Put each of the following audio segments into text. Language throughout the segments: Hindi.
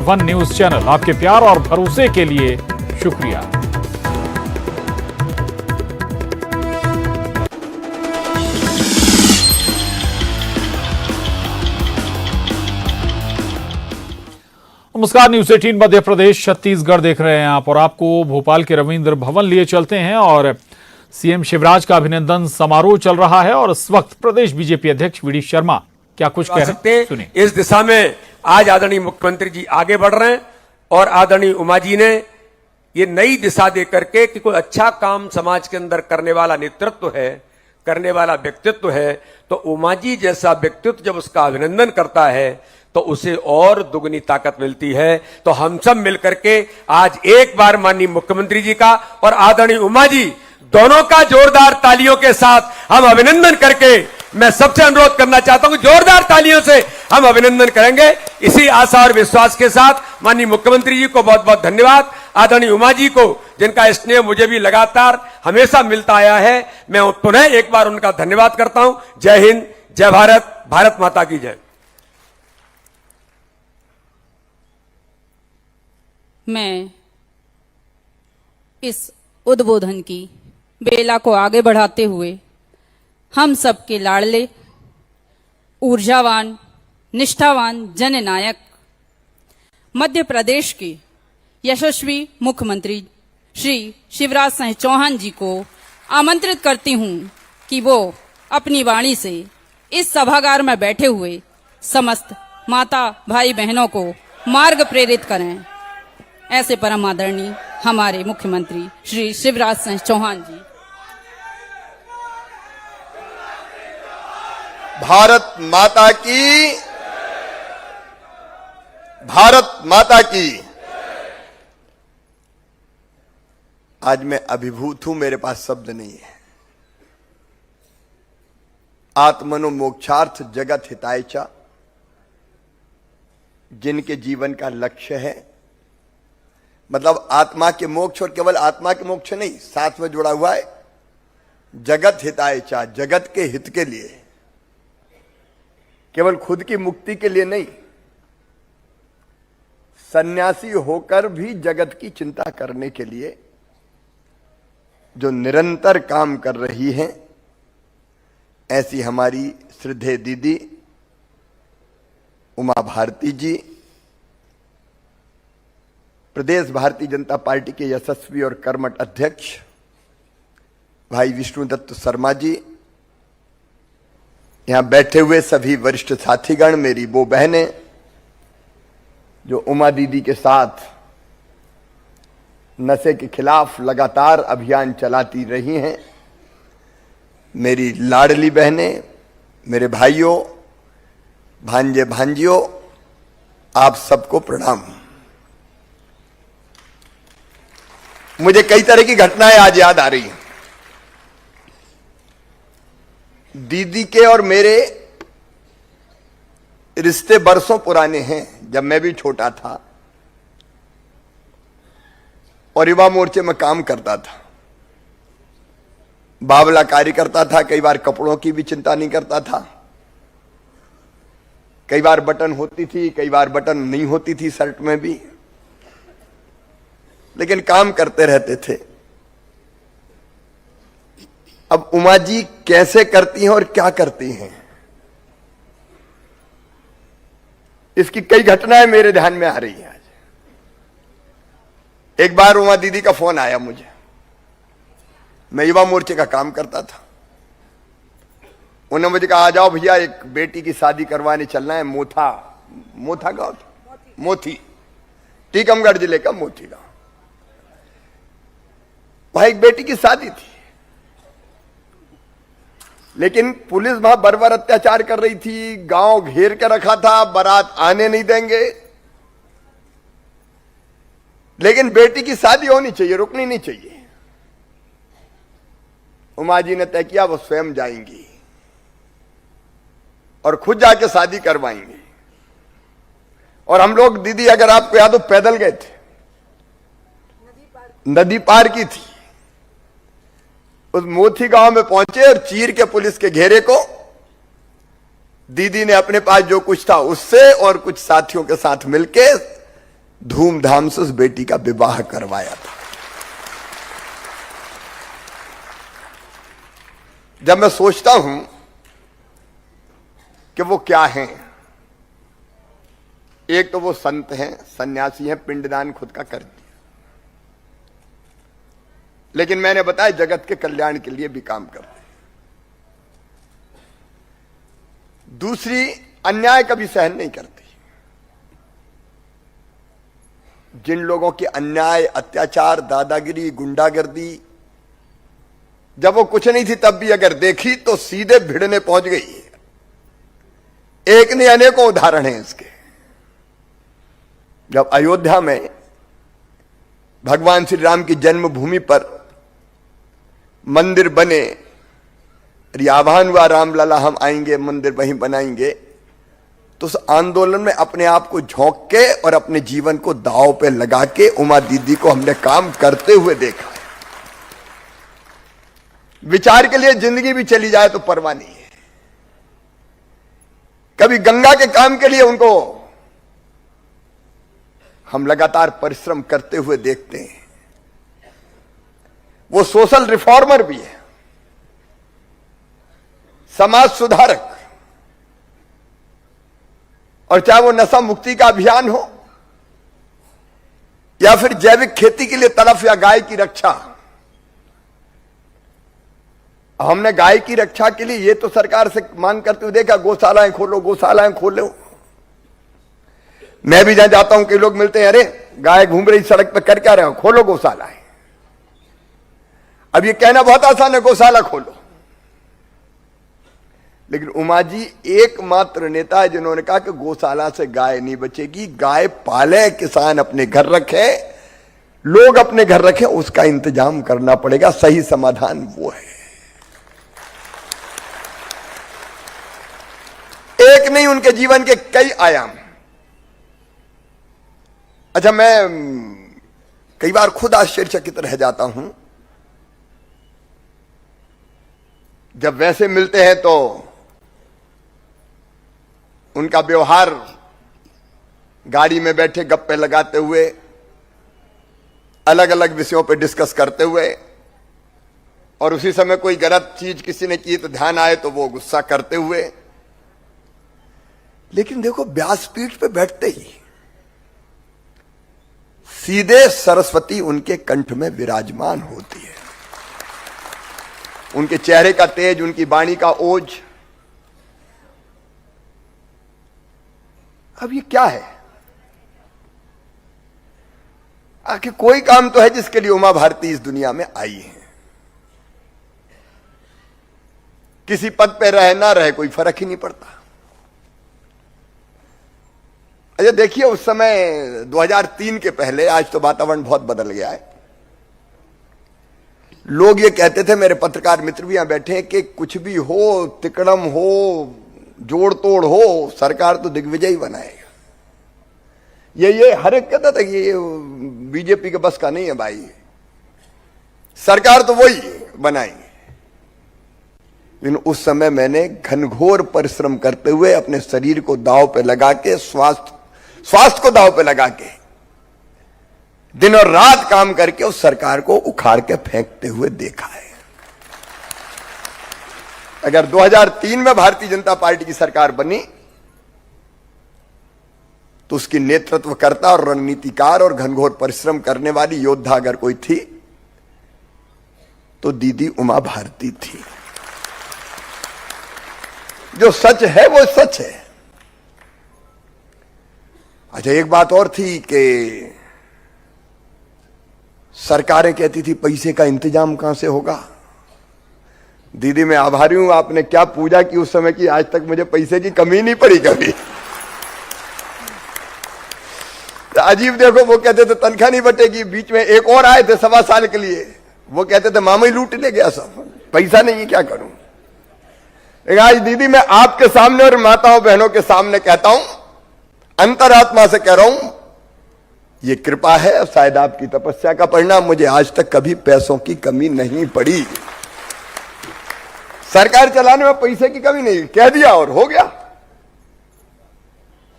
One news channel. आपके प्यार और भरोसे के लिए शुक्रिया। नमस्कार, न्यूज 18 मध्य प्रदेश छत्तीसगढ़ देख रहे हैं आप, और आपको भोपाल के रविंद्र भवन लिए चलते हैं। और सीएम शिवराज का अभिनंदन समारोह चल रहा है और इस वक्त प्रदेश बीजेपी अध्यक्ष वी डी शर्मा क्या कुछ कह रहे हैं, सुनिए। इस दिशा में आज आदरणीय मुख्यमंत्री जी आगे बढ़ रहे हैं और आदरणीय उमा जी ने ये नई दिशा दे करके कि कोई अच्छा काम समाज के अंदर करने वाला नेतृत्व है, करने वाला व्यक्तित्व है, तो उमा जी जैसा व्यक्तित्व जब उसका अभिनंदन करता है तो उसे और दुगनी ताकत मिलती है। तो हम सब मिलकर के आज एक बार माननीय मुख्यमंत्री जी का और आदरणीय उमा जी दोनों का जोरदार तालियों के साथ हम अभिनंदन करके, मैं सबसे अनुरोध करना चाहता हूं कि जोरदार तालियों से हम अभिनंदन करेंगे। इसी आशा और विश्वास के साथ माननीय मुख्यमंत्री जी को बहुत बहुत धन्यवाद, आदरणीय उमा जी को जिनका स्नेह मुझे भी लगातार हमेशा मिलता आया है, मैं पुनः एक बार उनका धन्यवाद करता हूं। जय हिंद, जय भारत, भारत माता की जय। मैं इस उद्बोधन की बेला को आगे बढ़ाते हुए हम सबके लाडले, ऊर्जावान, निष्ठावान जननायक मध्य प्रदेश के यशस्वी मुख्यमंत्री श्री शिवराज सिंह चौहान जी को आमंत्रित करती हूं कि वो अपनी वाणी से इस सभागार में बैठे हुए समस्त माता भाई बहनों को मार्ग प्रेरित करें। ऐसे परम आदरणीय हमारे मुख्यमंत्री श्री शिवराज सिंह चौहान जी। भारत माता की, भारत माता की। आज मैं अभिभूत हूं, मेरे पास शब्द नहीं है। आत्मनो मोक्षार्थ जगत हिताय च, जिनके जीवन का लक्ष्य है, मतलब आत्मा के मोक्ष, और केवल आत्मा के मोक्ष नहीं, साथ में जुड़ा हुआ है जगत हिताय च, जगत के हित के लिए, केवल खुद की मुक्ति के लिए नहीं, सन्यासी होकर भी जगत की चिंता करने के लिए जो निरंतर काम कर रही हैं, ऐसी हमारी श्रद्धेय दीदी उमा भारती जी, प्रदेश भारतीय जनता पार्टी के यशस्वी और कर्मठ अध्यक्ष भाई विष्णुदत्त शर्मा जी, यहां बैठे हुए सभी वरिष्ठ साथीगण, मेरी वो बहनें जो उमा दीदी के साथ नशे के खिलाफ लगातार अभियान चलाती रही हैं, मेरी लाडली बहनें, मेरे भाइयों, भांजे भांजियों, आप सबको प्रणाम। मुझे कई तरह की घटनाएं आज याद आ रही हैं। दीदी के और मेरे रिश्ते बरसों पुराने हैं। जब मैं भी छोटा था और युवा मोर्चे में काम करता था, बावला कार्य करता था, कई बार कपड़ों की भी चिंता नहीं करता था, कई बार बटन होती थी, कई बार बटन नहीं होती थी शर्ट में भी, लेकिन काम करते रहते थे। अब उमा जी कैसे करती हैं और क्या करती हैं, इसकी कई घटनाएं मेरे ध्यान में आ रही हैं। आज एक बार उमा दीदी का फोन आया मुझे, मैं युवा मोर्चे का काम करता था, उन्होंने मुझे कहा आ जाओ भैया, एक बेटी की शादी करवाने चलना है, मोथा गांव था, मोथी, टीकमगढ़ जिले का मोथी गांव। वहां एक बेटी की शादी थी, लेकिन पुलिस वहां बर्बर अत्याचार कर रही थी, गांव घेर के रखा था, बारात आने नहीं देंगे, लेकिन बेटी की शादी होनी चाहिए, रुकनी नहीं चाहिए। उमा जी ने तय किया वो स्वयं जाएंगी और खुद जाके शादी करवाएंगे। और हम लोग, दीदी अगर आपको याद हो, पैदल गए थे, नदी पार की थी, उस मोथी गांव में पहुंचे और चीर के पुलिस के घेरे को दीदी ने अपने पास जो कुछ था उससे और कुछ साथियों के साथ मिलके धूमधाम से उस बेटी का विवाह करवाया था। जब मैं सोचता हूं कि वो क्या हैं, एक तो वो संत हैं, सन्यासी हैं, पिंडदान खुद का कर दिया, लेकिन मैंने बताया जगत के कल्याण के लिए भी काम करते हैं। दूसरी, अन्याय कभी सहन नहीं करती। जिन लोगों की अन्याय, अत्याचार, दादागिरी, गुंडागर्दी जब वो कुछ नहीं थी तब भी अगर देखी तो सीधे भिड़ने पहुंच गई। एक नहीं अनेकों उदाहरण हैं इसके। जब अयोध्या में भगवान श्री राम की जन्मभूमि पर मंदिर बने, आह्वान हुआ रामलला हम आएंगे, मंदिर वहीं बनाएंगे, तो उस आंदोलन में अपने आप को झोंक के और अपने जीवन को दांव पे लगा के उमा दीदी को हमने काम करते हुए देखा है। विचार के लिए जिंदगी भी चली जाए तो परवाह नहीं है। कभी गंगा के काम के लिए उनको हम लगातार परिश्रम करते हुए देखते हैं। वो सोशल रिफॉर्मर भी है, समाज सुधारक, और चाहे वो नशा मुक्ति का अभियान हो या फिर जैविक खेती के लिए तड़फ या गाय की रक्षा। हमने गाय की रक्षा के लिए ये तो सरकार से मांग करते हुए देखा, गौशालाएं खोलो, गौशालाएं खोलो। मैं भी जहां जाता हूं, कई लोग मिलते हैं, अरे गाय घूम रही सड़क पर, कर क्या रहे हो, खोलो गौशालाएं। अब ये कहना बहुत आसान है, गौशाला खोलो, लेकिन उमा जी एकमात्र नेता है जिन्होंने कहा कि गौशाला से गाय नहीं बचेगी, गाय पाले, किसान अपने घर रखे, लोग अपने घर रखे, उसका इंतजाम करना पड़ेगा। सही समाधान वो है। एक नहीं, उनके जीवन के कई आयाम। अच्छा, मैं कई बार खुद आश्चर्यचकित रह जाता हूं जब वैसे मिलते हैं तो उनका व्यवहार गाड़ी में बैठे गप्पे लगाते हुए, अलग अलग विषयों पर डिस्कस करते हुए, और उसी समय कोई गलत चीज किसी ने की तो ध्यान आए तो वो गुस्सा करते हुए। लेकिन देखो, व्यासपीठ पे बैठते ही सीधे सरस्वती उनके कंठ में विराजमान होती है। उनके चेहरे का तेज, उनकी वाणी का ओज। अब ये क्या है? आखिर कोई काम तो है जिसके लिए उमा भारती इस दुनिया में आई है। किसी पद पे रहे ना रहे कोई फर्क ही नहीं पड़ता। अच्छा देखिए, उस समय 2003 के पहले, आज तो वातावरण बहुत बदल गया है। लोग ये कहते थे, मेरे पत्रकार मित्र भी यहां बैठे हैं, कि कुछ भी हो, तिकड़म हो, जोड़ तोड़ हो, सरकार तो दिग्विजय ही बनाएगा। ये हर एक कहता था कि ये बीजेपी के बस का नहीं है भाई, सरकार तो वही बनाएंगे। लेकिन उस समय मैंने घनघोर परिश्रम करते हुए अपने शरीर को दांव पे लगा के, स्वास्थ्य को दांव पे लगा के, दिन और रात काम करके उस सरकार को उखाड़ के फेंकते हुए देखा है। अगर 2003 में भारतीय जनता पार्टी की सरकार बनी तो उसकी नेतृत्वकर्ता और रणनीतिकार और घनघोर परिश्रम करने वाली योद्धा अगर कोई थी तो दीदी उमा भारती थी। जो सच है वो सच है। अच्छा, एक बात और थी कि सरकारें कहती थी पैसे का इंतजाम कहां से होगा। दीदी मैं आभारी हूं, आपने क्या पूजा की उस समय की, आज तक मुझे पैसे की कमी नहीं पड़ी कभी। तो अजीब देखो, वो कहते थे तनख्वाह नहीं बटेगी। बीच में एक और आए थे 1.25 साल के लिए, वो कहते थे मामा ही लूट ले गया सब, पैसा नहीं है, क्या करूं। लेकिन आज दीदी मैं आपके सामने और माताओं बहनों के सामने कहता हूं, अंतरात्मा से कह रहा हूं, ये कृपा है, शायद आपकी तपस्या का परिणाम। मुझे आज तक कभी पैसों की कमी नहीं पड़ी। सरकार चलाने में पैसे की कमी नहीं, कह दिया और हो गया।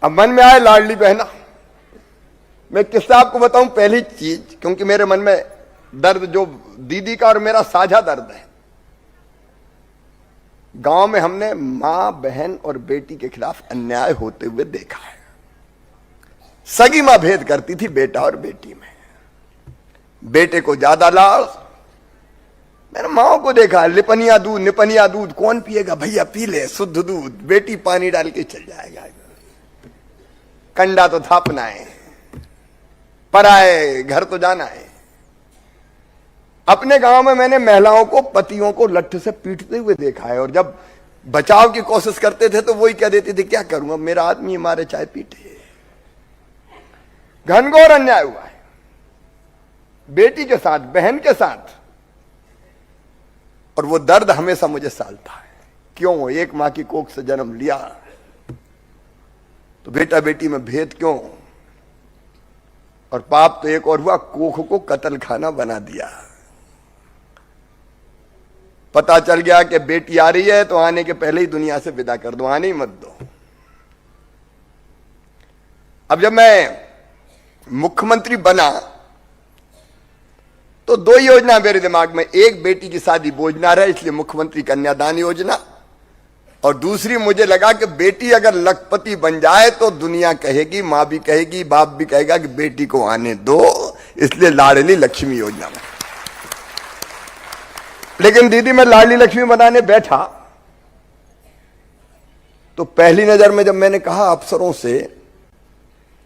अब मन में आए लाडली बहना, मैं किस्सा आपको बताऊं। पहली चीज, क्योंकि मेरे मन में दर्द जो दीदी का और मेरा साझा दर्द है। गांव में हमने मां, बहन और बेटी के खिलाफ अन्याय होते हुए देखा है। सगी मां भेद करती थी बेटा और बेटी में, बेटे को ज्यादा लाड़। मैंने माओ को देखा, लिपनिया दूध निपनिया दूध कौन पिएगा भैया, पी ले शुद्ध दूध, बेटी पानी डाल के चल जाएगा। कंडा तो थापना है, पराए घर तो जाना है। अपने गांव में मैंने महिलाओं को, पतियों को लठ से पीटते हुए देखा है, और जब बचाव की कोशिश करते थे तो वही कह देती थी क्या करूं, अब मेरा आदमी मारे चाहे पीटे। घनघोर अन्याय हुआ है बेटी के साथ, बहन के साथ, और वो दर्द हमेशा मुझे सालता है। क्यों? एक मां की कोख से जन्म लिया तो बेटा बेटी में भेद क्यों? और पाप तो एक और हुआ, कोख को कत्ल खाना बना दिया। पता चल गया कि बेटी आ रही है तो आने के पहले ही दुनिया से विदा कर दो, आने ही मत दो। अब जब मैं मुख्यमंत्री बना तो दो योजना मेरे दिमाग में, एक बेटी की शादी बोझ ना रहे इसलिए मुख्यमंत्री कन्यादान योजना, और दूसरी मुझे लगा कि बेटी अगर लखपति बन जाए तो दुनिया कहेगी, मां भी कहेगी, बाप भी कहेगा कि बेटी को आने दो, इसलिए लाडली लक्ष्मी योजना। लेकिन दीदी मैं लाडली लक्ष्मी बनाने बैठा तो पहली नजर में जब मैंने कहा अफसरों से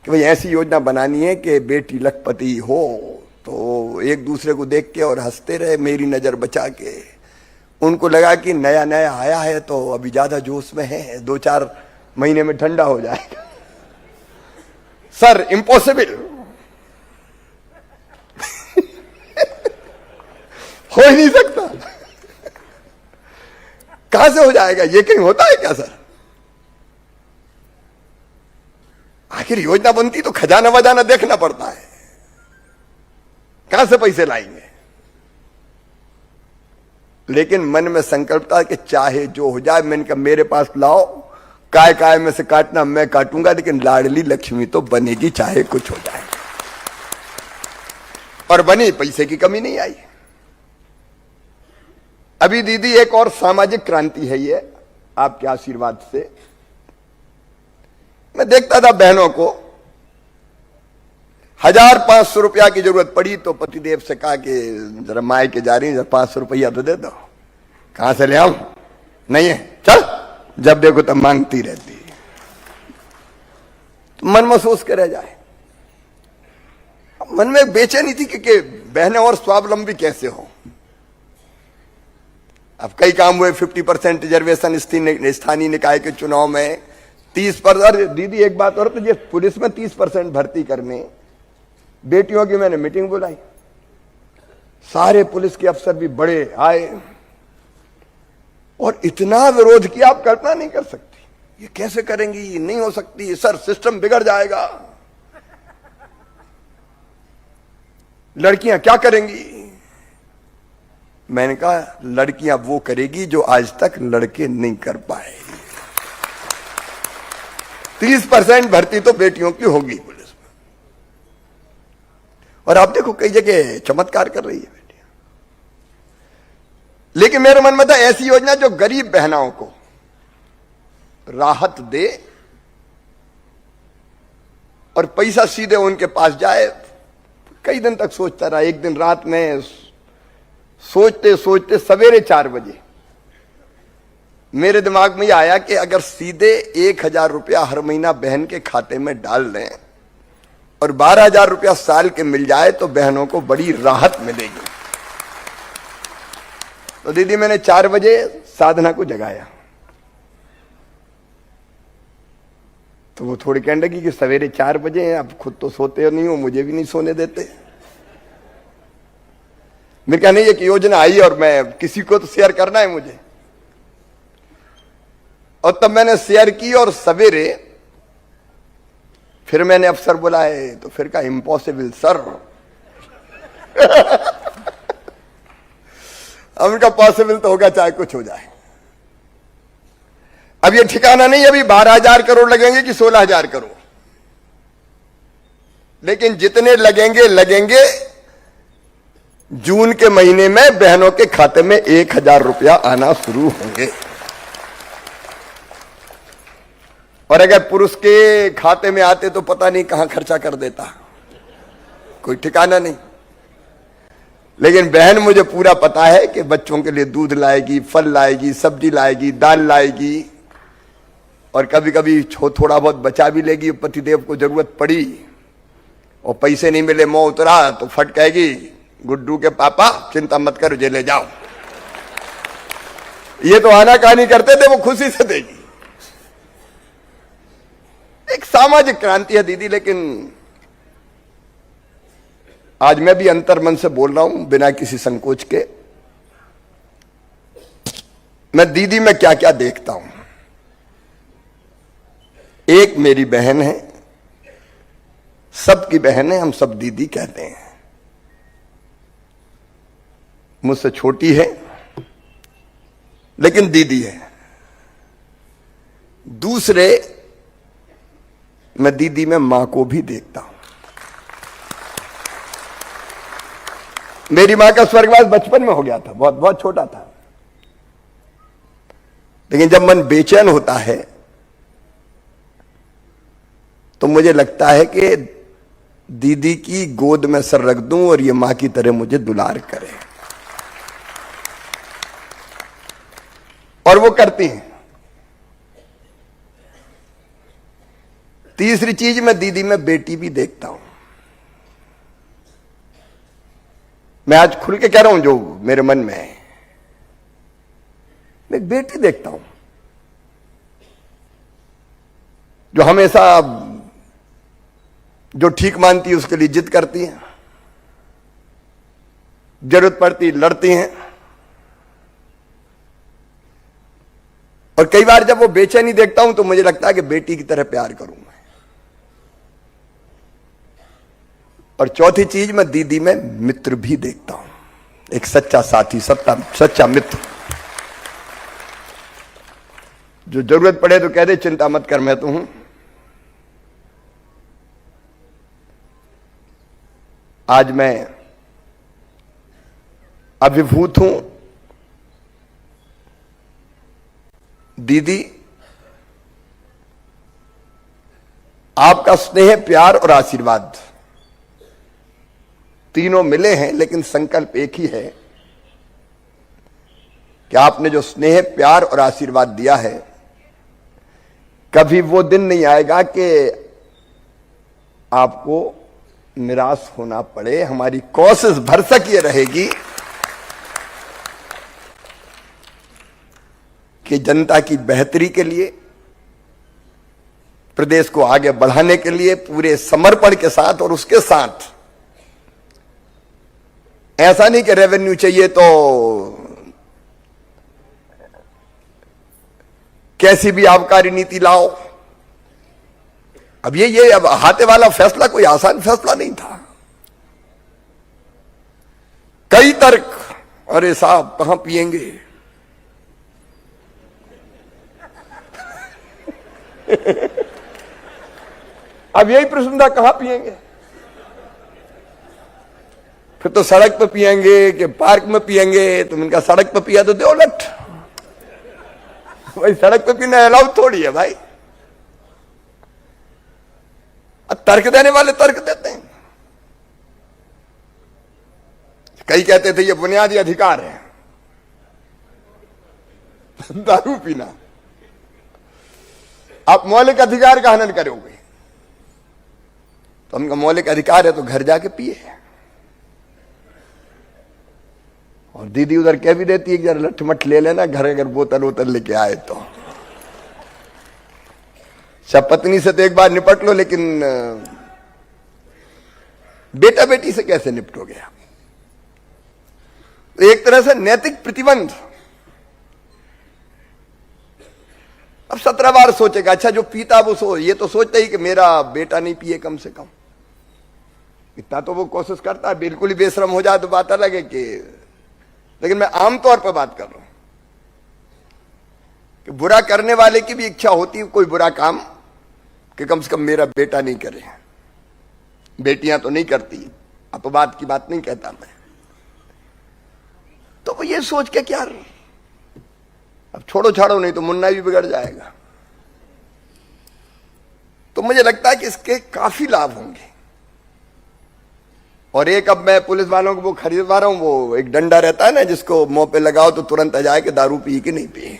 कि भाई ऐसी योजना बनानी है कि बेटी लखपति हो, तो एक दूसरे को देख के और हंसते रहे मेरी नजर बचा के। उनको लगा कि नया नया आया है तो अभी ज्यादा जोश में है, 2-4 महीने में ठंडा हो जाएगा। सर इम्पॉसिबल, हो ही नहीं सकता। कहां से हो जाएगा? ये कहीं होता है क्या सर? आखिर योजना बनती तो खजाना वजाना देखना पड़ता है, कहां से पैसे लाएंगे? लेकिन मन में संकल्प था कि चाहे जो हो जाए, मैंने कहा मेरे पास लाओ, काय काय में से काटना मैं काटूंगा, लेकिन लाडली लक्ष्मी तो बनेगी चाहे कुछ हो जाए। और बनी, पैसे की कमी नहीं आई। अभी दीदी एक और सामाजिक क्रांति है ये, आपके आशीर्वाद से। मैं देखता था बहनों को 1500 रुपया की जरूरत पड़ी तो पतिदेव से कहा कि जरा माए के जा रही है, 500 रुपया तो दे दो। कहां से ले आऊं? नहीं है, चल। जब देखो तब मांगती रहती है, तो मन में सोच के रह जाए। मन में बेचैनी थी कि बहनें और स्वावलंबी कैसे हो। अब कई काम हुए, 50% रिजर्वेशन स्थानीय निकाय के चुनाव में, 30%। दीदी एक बात और, तो ये पुलिस में 30% भर्ती करने, बेटियों की मैंने मीटिंग बुलाई, सारे पुलिस के अफसर भी बड़े आए और इतना विरोध किया आप कल्पना नहीं कर सकती। ये कैसे करेंगी, ये नहीं हो सकती सर, सिस्टम बिगड़ जाएगा, लड़कियां क्या करेंगी। मैंने कहा लड़कियां वो करेगी जो आज तक लड़के नहीं कर पाए। 30% भर्ती तो बेटियों की होगी पुलिस में, और आप देखो कई जगह चमत्कार कर रही है बेटियां। लेकिन मेरे मन में था ऐसी योजना जो गरीब बहनाओं को राहत दे और पैसा सीधे उनके पास जाए। कई दिन तक सोचता रहा। एक दिन रात में सोचते सोचते सवेरे 4 बजे मेरे दिमाग में यह आया कि अगर सीधे 1000 रुपया हर महीना बहन के खाते में डाल दें और 12,000 रुपया साल के मिल जाए तो बहनों को बड़ी राहत मिलेगी। तो दीदी मैंने 4 बजे साधना को जगाया, तो वो थोड़ी कहने लगी कि सवेरे 4 बजे हैं, अब खुद तो सोते नहीं हो, मुझे भी नहीं सोने देते। मैं कहा नहीं, एक योजना आई और मैं किसी को तो शेयर करना है मुझे। और तब मैंने शेयर की और सवेरे फिर मैंने अफसर बुलाए तो फिर कहा इम्पॉसिबल सर। अब उनका पॉसिबल तो होगा चाहे कुछ हो जाए। अब ये ठिकाना नहीं अभी 12,000 करोड़ लगेंगे कि 16,000 करोड़, लेकिन जितने लगेंगे लगेंगे, जून के महीने में बहनों के खाते में 1,000 रुपया आना शुरू होंगे। और अगर पुरुष के खाते में आते तो पता नहीं कहां खर्चा कर देता, कोई ठिकाना नहीं। लेकिन बहन मुझे पूरा पता है कि बच्चों के लिए दूध लाएगी, फल लाएगी, सब्जी लाएगी, दाल लाएगी, और कभी कभी थोड़ा बहुत बचा भी लेगी। पतिदेव को जरूरत पड़ी और पैसे नहीं मिले, मुंह उतरा तो फट कहेगी, गुड्डू के पापा चिंता मत करो, जे ले जाओ। ये तो आनाकानी करते थे, वो खुशी से देगी। एक सामाजिक क्रांति है दीदी। लेकिन आज मैं भी अंतर्मन से बोल रहा हूं, बिना किसी संकोच के। मैं दीदी में क्या क्या देखता हूं। एक मेरी बहन है, सबकी बहन है, हम सब दीदी कहते हैं। मुझसे छोटी है लेकिन दीदी है। दूसरे, मैं दीदी में मां को भी देखता हूं। मेरी मां का स्वर्गवास बचपन में हो गया था, बहुत बहुत छोटा था। लेकिन जब मन बेचैन होता है तो मुझे लगता है कि दीदी की गोद में सर रख दूं और ये मां की तरह मुझे दुलार करे, और वो करती हैं। तीसरी चीज, मैं दीदी में बेटी भी देखता हूं। मैं आज खुल के कह रहा हूं जो मेरे मन में है। मैं एक बेटी देखता हूं जो हमेशा जो ठीक मानती है उसके लिए जिद करती है, जरूरत पड़ती लड़ती हैं। और कई बार जब वो बेचैनी देखता हूं तो मुझे लगता है कि बेटी की तरह प्यार करूं मैं। और चौथी चीज, मैं दीदी में मित्र भी देखता हूं, एक सच्चा साथी, सच्चा मित्र, जो जरूरत पड़े तो कह दे चिंता मत कर, मैं तो हूं। आज मैं अभिभूत हूं दीदी, आपका स्नेह, प्यार और आशीर्वाद तीनों मिले हैं, लेकिन संकल्प एक ही है कि आपने जो स्नेह, प्यार और आशीर्वाद दिया है, कभी वो दिन नहीं आएगा कि आपको निराश होना पड़े। हमारी कोशिश भरसक ये रहेगी कि जनता की बेहतरी के लिए, प्रदेश को आगे बढ़ाने के लिए पूरे समर्पण के साथ, और उसके साथ ऐसा नहीं कि रेवेन्यू चाहिए तो कैसी भी आबकारी नीति लाओ। अब ये अब हाथे वाला फैसला कोई आसान फैसला नहीं था। कई तर्क, अरे साहब कहां पिएंगे, अब यही प्रश्न था, कहां पिएंगे? फिर तो सड़क पे पिएंगे कि पार्क में पिएंगे। तुम इनका सड़क पे पिया तो दो लट, भाई सड़क पे पीना अलाउ थोड़ी है भाई। अब तर्क देने वाले तर्क देते हैं। कई कहते थे ये बुनियादी अधिकार है दारू पीना, आप मौलिक अधिकार का हनन करोगे। तो उनका मौलिक अधिकार है तो घर जाके पिए। और दीदी उधर कह भी देती है कि जरा लठमठ ले लेना, घर अगर बोतल वोतल लेके आए तो। सब पत्नी से तो एक बार निपट लो, लेकिन बेटा बेटी से कैसे निपटोगे आप? एक तरह से नैतिक प्रतिबंध। अब 17 बार सोचेगा, अच्छा जो पीता वो ये तो सोचता ही कि मेरा बेटा नहीं पिए कम से कम। इतना तो वो कोशिश करता है, बिल्कुल ही बेशरम हो जाए तो बात अलग है कि, लेकिन मैं आमतौर पर बात कर रहा हूं कि बुरा करने वाले की भी इच्छा होती है कोई बुरा काम कि कम से कम मेरा बेटा नहीं करे। बेटियां तो नहीं करती, अपवाद की बात नहीं कहता मैं। तो वो ये सोच के क्या, अब छोड़ो छाड़ो, नहीं तो मुन्ना भी बिगड़ जाएगा। तो मुझे लगता है कि इसके काफी लाभ होंगे। और एक, अब मैं पुलिस वालों को वो खरीदवा रहा हूं, वो एक डंडा रहता है ना जिसको मुंह पे लगाओ तो तुरंत आ जाए कि दारू पी कि नहीं पी।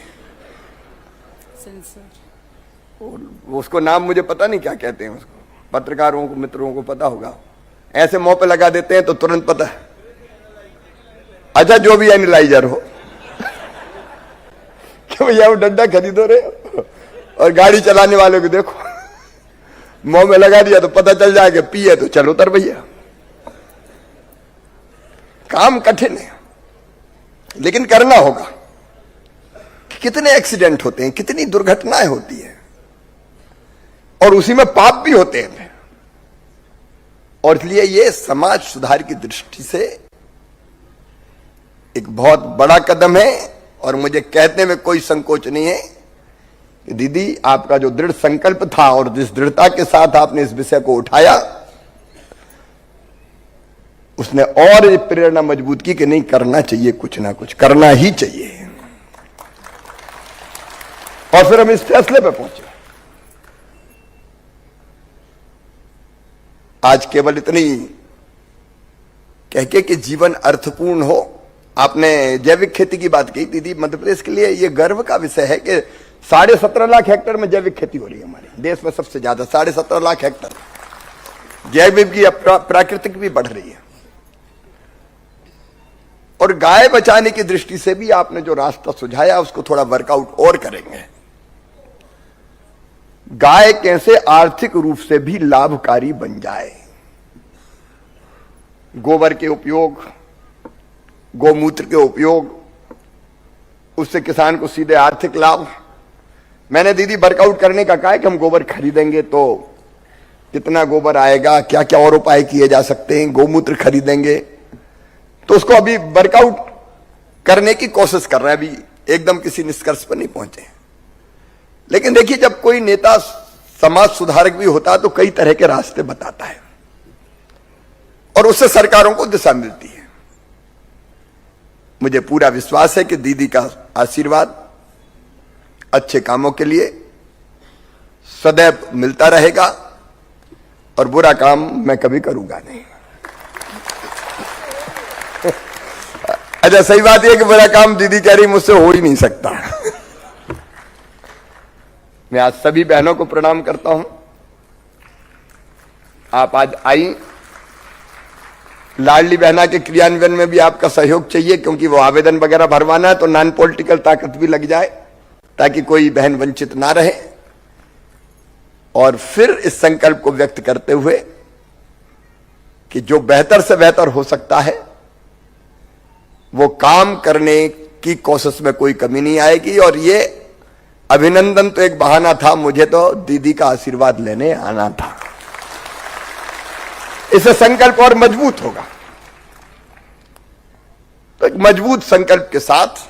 वो उसको नाम मुझे पता नहीं क्या कहते हैं उसको, पत्रकारों को मित्रों को पता होगा। ऐसे मुंह पे लगा देते हैं तो तुरंत पता है। अच्छा, जो भी एनालाइजर हो कि भैया वो डंडा खरीदो रहे हो, और गाड़ी चलाने वाले को देखो मुंह में लगा दिया तो पता चल जाएगा पिए तो चलो उतर भैया। काम कठिन है लेकिन करना होगा। कितने एक्सीडेंट होते हैं, कितनी दुर्घटनाएं होती है, और उसी में पाप भी होते हैं। और इसलिए ये समाज सुधार की दृष्टि से एक बहुत बड़ा कदम है। और मुझे कहने में कोई संकोच नहीं है कि दीदी, आपका जो दृढ़ संकल्प था और जिस दृढ़ता के साथ आपने इस विषय को उठाया, उसने और ये प्रेरणा मजबूत की कि नहीं, करना चाहिए, कुछ ना कुछ करना ही चाहिए। और फिर हम इस फैसले पे पहुंचे। आज केवल इतनी कह के कि जीवन अर्थपूर्ण हो। आपने जैविक खेती की बात की दीदी, मध्य प्रदेश के लिए यह गर्व का विषय है कि 17.5 लाख हेक्टेयर में जैविक खेती हो रही है हमारे देश में, सबसे ज्यादा 17.5 लाख हेक्टेयर। जैविक की प्राकृतिक भी बढ़ रही है। और गाय बचाने की दृष्टि से भी आपने जो रास्ता सुझाया उसको थोड़ा वर्कआउट और करेंगे। गाय कैसे आर्थिक रूप से भी लाभकारी बन जाए, गोबर के उपयोग, गोमूत्र के उपयोग, उससे किसान को सीधे आर्थिक लाभ। मैंने दीदी वर्कआउट करने का कहा है कि हम गोबर खरीदेंगे तो कितना गोबर आएगा, क्या क्या और उपाय किए जा सकते हैं, गोमूत्र खरीदेंगे, तो उसको अभी वर्कआउट करने की कोशिश कर रहे हैं। अभी एकदम किसी निष्कर्ष पर नहीं पहुंचे। लेकिन देखिए, जब कोई नेता समाज सुधारक भी होता है तो कई तरह के रास्ते बताता है और उससे सरकारों को दिशा मिलती है। मुझे पूरा विश्वास है कि दीदी का आशीर्वाद अच्छे कामों के लिए सदैव मिलता रहेगा और बुरा काम मैं कभी करूंगा नहीं। अच्छा, सही बात यह कि बुरा काम दीदी कह रही मुझसे हो ही नहीं सकता। मैं आज सभी बहनों को प्रणाम करता हूं। आप आज आई, लाडली बहना के क्रियान्वयन में भी आपका सहयोग चाहिए, क्योंकि वो आवेदन वगैरह भरवाना है तो नॉन पॉलिटिकल ताकत भी लग जाए ताकि कोई बहन वंचित ना रहे। और फिर इस संकल्प को व्यक्त करते हुए कि जो बेहतर से बेहतर हो सकता है वो काम करने की कोशिश में कोई कमी नहीं आएगी। और ये अभिनंदन तो एक बहाना था, मुझे तो दीदी का आशीर्वाद लेने आना था। इससे संकल्प और मजबूत होगा। तो एक मजबूत संकल्प के साथ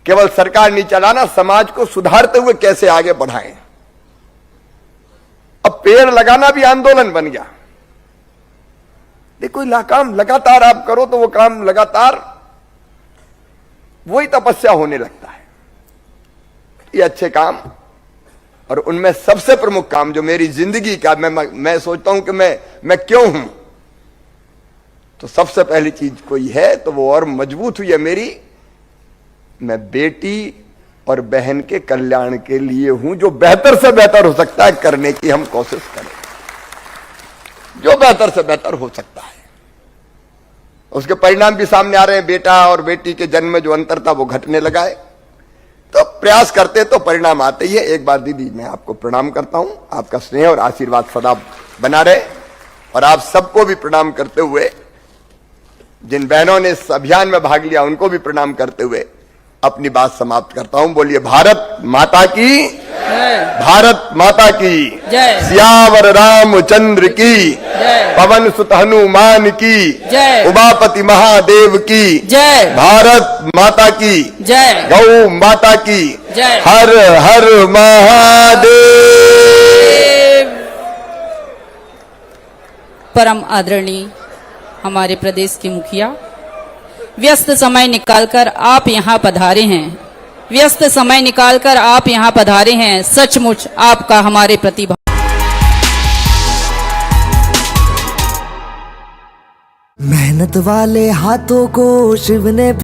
केवल सरकार नहीं चलाना, समाज को सुधारते हुए कैसे आगे बढ़ाएं। अब पेड़ लगाना भी आंदोलन बन गया। देखो, काम लगातार आप करो तो वो काम लगातार वही तपस्या होने लगता है। ये अच्छे काम, और उनमें सबसे प्रमुख काम जो मेरी जिंदगी का मैं सोचता हूं कि मैं क्यों हूं, तो सबसे पहली चीज कोई है तो वो और मजबूत हुई है मेरी, मैं बेटी और बहन के कल्याण के लिए हूं। जो बेहतर से बेहतर हो सकता है करने की हम कोशिश करें, जो बेहतर से बेहतर हो सकता है। उसके परिणाम भी सामने आ रहे हैं। बेटा और बेटी के जन्म में जो अंतर था वो घटने लगा है। तो प्रयास करते तो परिणाम आते ही है। एक बार दीदी मैं आपको प्रणाम करता हूं, आपका स्नेह और आशीर्वाद सदा बना रहे। और आप सबको भी प्रणाम करते हुए, जिन बहनों ने इस अभियान में भाग लिया उनको भी प्रणाम करते हुए अपनी बात समाप्त करता हूं। बोलिए भारत माता की जय, भारत माता की जय, सियावर रामचंद्र की जय, पवन सुत हनुमान की जय, उमापति महादेव की जय, भारत माता की जय, गौ माता की जय। हर हर महादेव। परम आदरणीय हमारे प्रदेश के मुखिया, व्यस्त समय निकालकर आप यहाँ पधारे हैं, व्यस्त समय निकालकर आप यहाँ पधारे हैं, सचमुच आपका हमारे प्रति मेहनत वाले हाथों को शिव ने